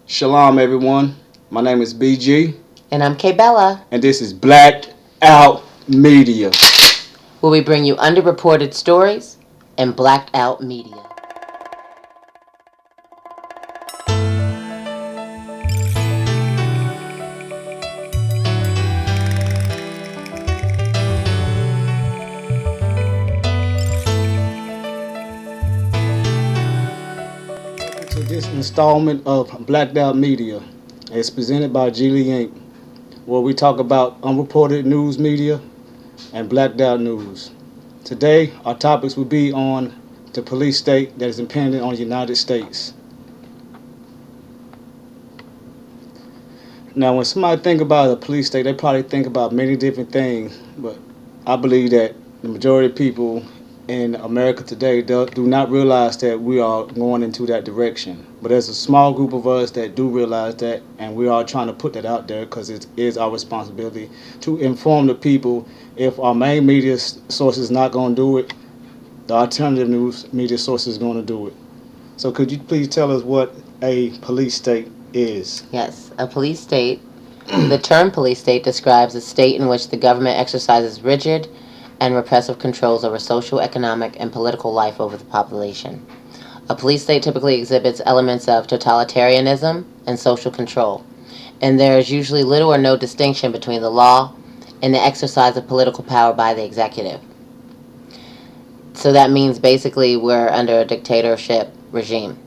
Shalom, everyone. My name is BG, And I'm K Bella, and this is Blacked Out Media. where we bring you underreported stories and blacked out media. Welcome to this installment of Blacked Out Media. It's presented by Geely Inc., where we talk about unreported news media and blacked out news. Today, our topics will be on the police state that is impending on the United States. Now, when somebody think about a police state, they probably think about many different things, but I believe that the majority of people in America today do not realize that we are going into that direction. But there's a small group of us that do realize that, and we are trying to put that out there because it is our responsibility to inform the people. If our main media source is not going to do it, the alternative news media source is going to do it. So could you please tell us what a police state is? Yes, a police state. The term police state describes a state in which the government exercises rigid and repressive controls over social, economic, and political life over the population. A police state typically exhibits elements of totalitarianism and social control, and there is usually little or no distinction between the law and the exercise of political power by the executive. So that means basically we're under a dictatorship regime.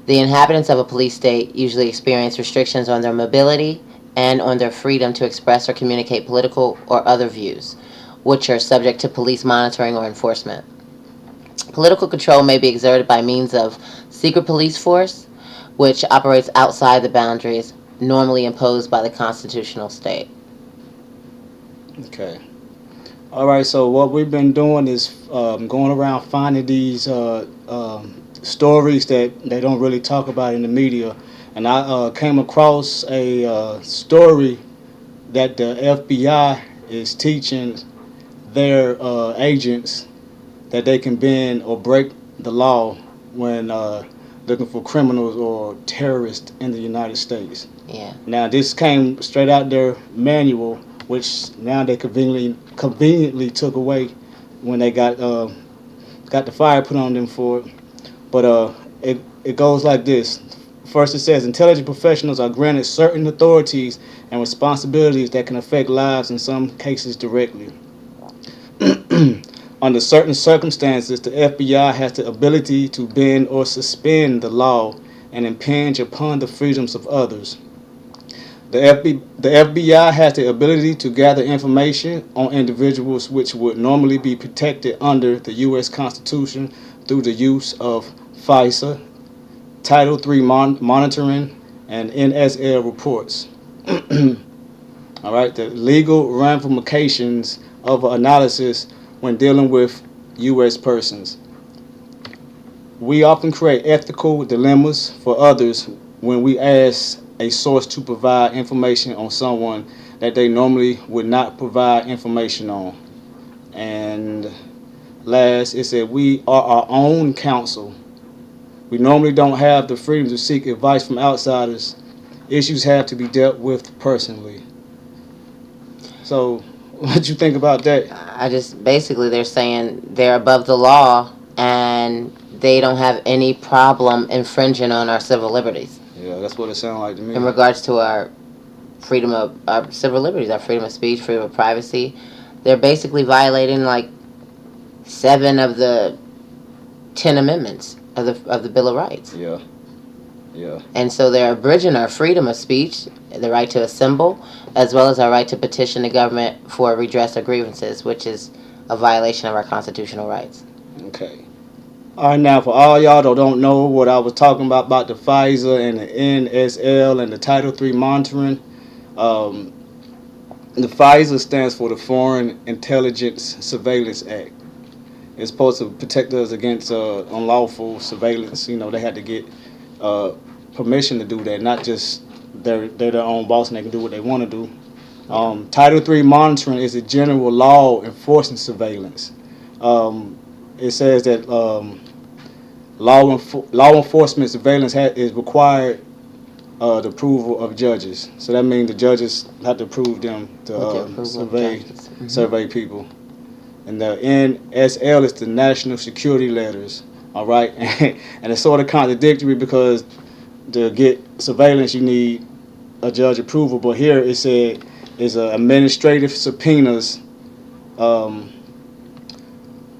The inhabitants of a police state usually experience restrictions on their mobility and on their freedom to express or communicate political or other views, which are subject to police monitoring or enforcement. Political control may be exerted by means of secret police force, which operates outside the boundaries normally imposed by the constitutional state. Okay. All right. So what we've been doing is going around finding these stories that they don't really talk about in the media, and I came across a story that the FBI is teaching their agents that they can bend or break the law when looking for criminals or terrorists in the United States. Yeah. Now, this came straight out their manual, which now they conveniently took away when they got the fire put on them for it. But it goes like this. First, it says intelligent professionals are granted certain authorities and responsibilities that can affect lives in some cases directly. Under certain circumstances, the FBI has the ability to bend or suspend the law and impinge upon the freedoms of others. The FBI has the ability to gather information on individuals which would normally be protected under the U.S. Constitution through the use of FISA, Title III monitoring, and NSL reports. All right, the legal ramifications of analysis when dealing with U.S. persons. We often create ethical dilemmas for others when we ask a source to provide information on someone that they normally would not provide information on. And last, it said we are our own counsel. We normally don't have the freedom to seek advice from outsiders. Issues have to be dealt with personally. So, what you think about that? I just basically they're saying they're above the law and they don't have any problem infringing on our civil liberties Yeah, that's what it sounds like to me. in regards to our freedom of our civil liberties, our freedom of speech, freedom of privacy. They're basically violating like 7 of the 10 amendments of the Bill of Rights. Yeah, yeah. And so they're abridging our freedom of speech, the right to assemble, as well as our right to petition the government for redress of grievances, which is a violation of our constitutional rights. Okay. All right, now for all y'all that don't know what I was talking about the FISA and the NSL and the Title III monitoring, the FISA stands for the Foreign Intelligence Surveillance Act. It's supposed to protect us against unlawful surveillance. You know, they had to get permission to do that, not just they're their own boss and they can do what they want to do. Title III monitoring is a general law enforcing surveillance. It says that law enforcement surveillance is required the approval of judges. So that means the judges have to approve them to With the approval of survey judges. survey people. And the NSL is the national security letters. All right, and it's sort of contradictory because to get surveillance you need a judge approval, but here it said is administrative subpoenas um,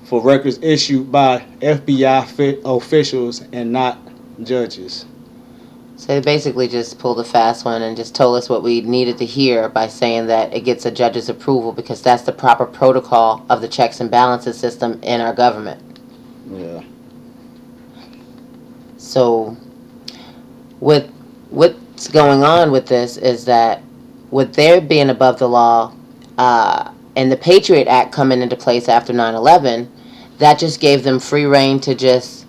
for records issued by FBI officials and not judges. So they basically just pulled a fast one and just told us what we needed to hear by saying that it gets a judge's approval because that's the proper protocol of the checks and balances system in our government. Yeah. So what's going on with this is that with their being above the law and the Patriot Act coming into place after 9/11, that just gave them free reign to just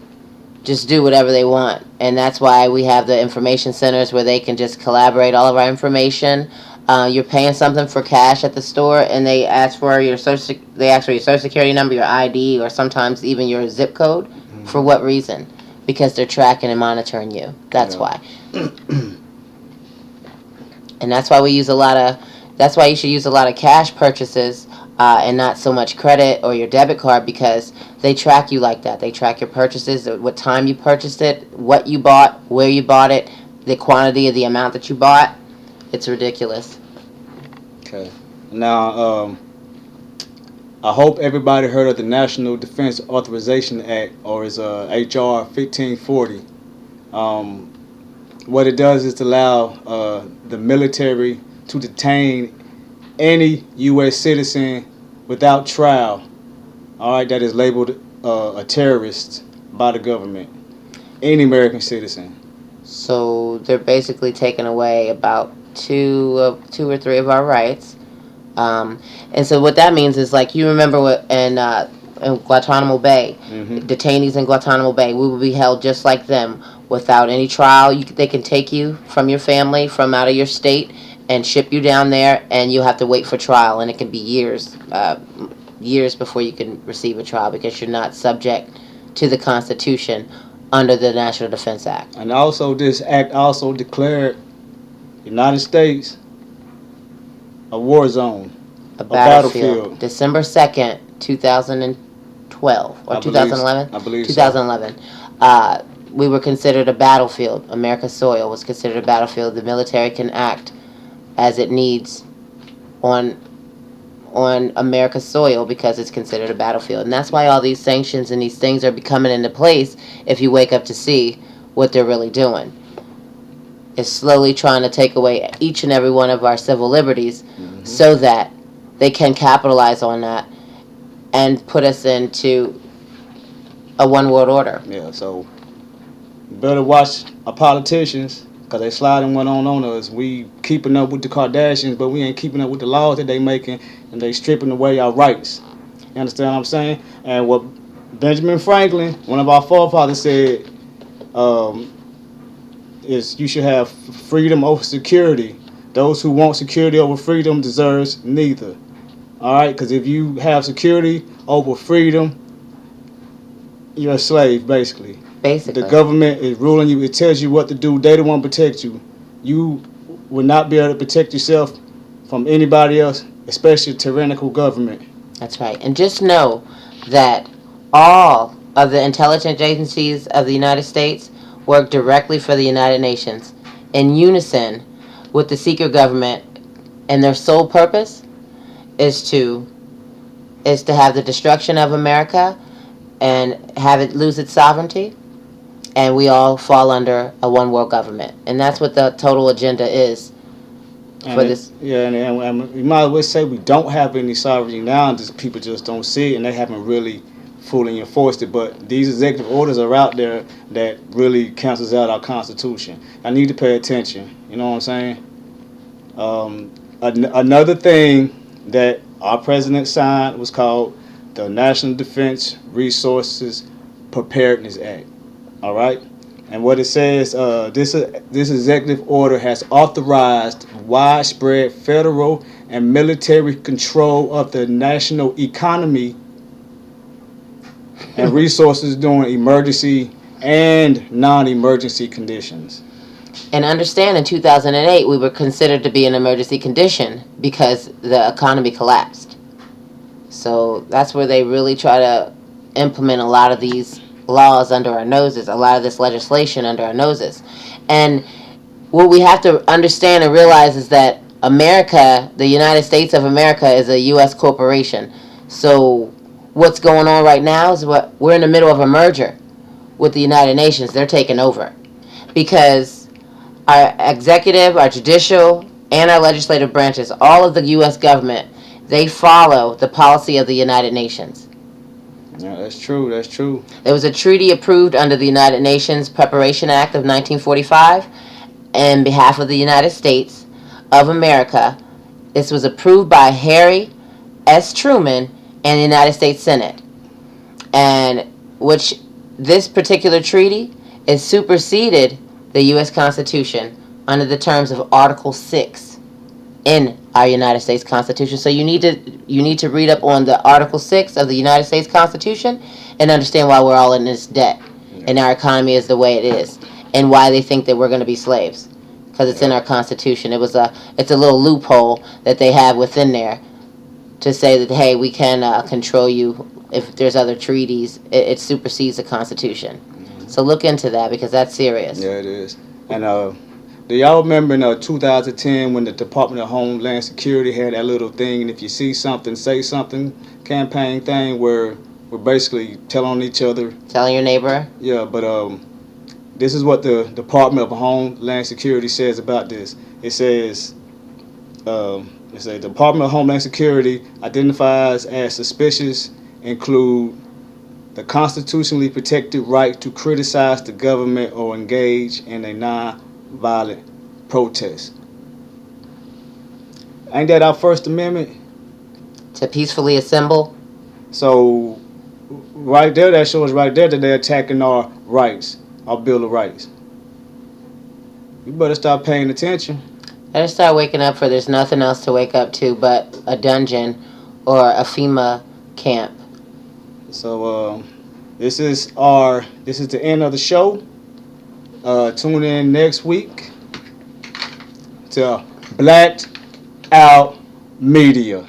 do whatever they want. And that's why we have the information centers where they can just collaborate all of our information. You're paying something for cash at the store and they ask for your social security number, your ID, or sometimes even your zip code. Mm-hmm. For what reason? Because they're tracking and monitoring you. That's why. And that's why that's why you should use a lot of cash purchases and not so much credit or your debit card, because they track you like that. They track your purchases, what time you purchased it, what you bought, where you bought it, the quantity of the amount that you bought. It's ridiculous. Okay. Now, I hope everybody heard of the National Defense Authorization Act, or is HR 1540. What it does is to allow the military to detain any U.S. citizen without trial, all right, that is labeled a terrorist by the government. Any American citizen. So they're basically taking away about two or three of our rights. And so what that means is, like, you remember what in Guantanamo Bay, detainees in Guantanamo Bay, we will be held just like them without any trial. They can take you from your family, from out of your state, and ship you down there, and you'll have to wait for trial, and it can be years before you can receive a trial because you're not subject to the Constitution under the National Defense Act. And also, this act also declared United States a war zone, a battlefield. December 2nd, 2012 or 2011. I believe 2011. So. We were considered a battlefield. America's soil was considered a battlefield. The military can act as it needs on America's soil because it's considered a battlefield. And that's why all these sanctions and these things are coming into place if you wake up to see what they're really doing. It's slowly trying to take away each and every one of our civil liberties so that they can capitalize on that and put us into a one world order. Yeah, so you better watch our politicians, because they sliding one on us. We keeping up with the Kardashians, but we ain't keeping up with the laws that they making, and they stripping away our rights. You understand what I'm saying? And what Benjamin Franklin, one of our forefathers, said is you should have freedom over security. Those who want security over freedom deserves neither. All right? Because if you have security over freedom, you're a slave, basically. Basically. The government is ruling you. It tells you what to do. They don't want to protect you. You will not be able to protect yourself from anybody else, especially a tyrannical government. That's right. And just know that all of the intelligence agencies of the United States work directly for the United Nations in unison with the secret government, and their sole purpose is to have the destruction of America and have it lose its sovereignty, and we all fall under a one world government. And that's what the total agenda is for this. Yeah, and we might as well say we don't have any sovereignty now, just people just don't see it, and they haven't really fully enforced it. But these executive orders are out there that really cancels out our Constitution. I need to pay attention. You know what I'm saying? Another thing that our president signed was called the National Defense Resources Preparedness Act. All right? And what it says, this executive order has authorized widespread federal and military control of the national economy and resources during emergency and non-emergency conditions. And understand, in 2008, we were considered to be an emergency condition because the economy collapsed. So that's where they really try to implement a lot of these laws under our noses, a lot of this legislation under our noses. And what we have to understand and realize is that America, the United States of America, is a U.S. corporation. So what's going on right now is we're in the middle of a merger with the United Nations. They're taking over because our executive, our judicial, and our legislative branches, all of the U.S. government, they follow the policy of the United Nations. Yeah, that's true. That's true. There was a treaty approved under the United Nations Preparation Act of 1945 on behalf of the United States of America. This was approved by Harry S. Truman and the United States Senate. And which this particular treaty is superseded the U.S. Constitution under the terms of Article 6 in our United States Constitution. So you need to read up on the Article 6 of the United States Constitution and understand why we're all in this debt and our economy is the way it is and why they think that we're going to be slaves because it's in our Constitution. It's a little loophole that they have within there to say that, hey, we can control you if there's other treaties. It supersedes the Constitution. So look into that because that's serious. Yeah, it is. And do y'all remember in 2010 when the Department of Homeland Security had that little thing, and if you see something, say something, campaign thing where we're basically telling each other. Telling your neighbor? Yeah, but this is what the Department of Homeland Security says about this. It says, the Department of Homeland Security identifies as suspicious include the constitutionally protected right to criticize the government or engage in a non-violent protest. Ain't that our First Amendment? To peacefully assemble? So, right there, that shows right there that they're attacking our rights, our Bill of Rights. You better start paying attention. Better start waking up, for there's nothing else to wake up to but a dungeon or a FEMA camp. So this is the end of the show. Tune in next week to Blacked Out Media.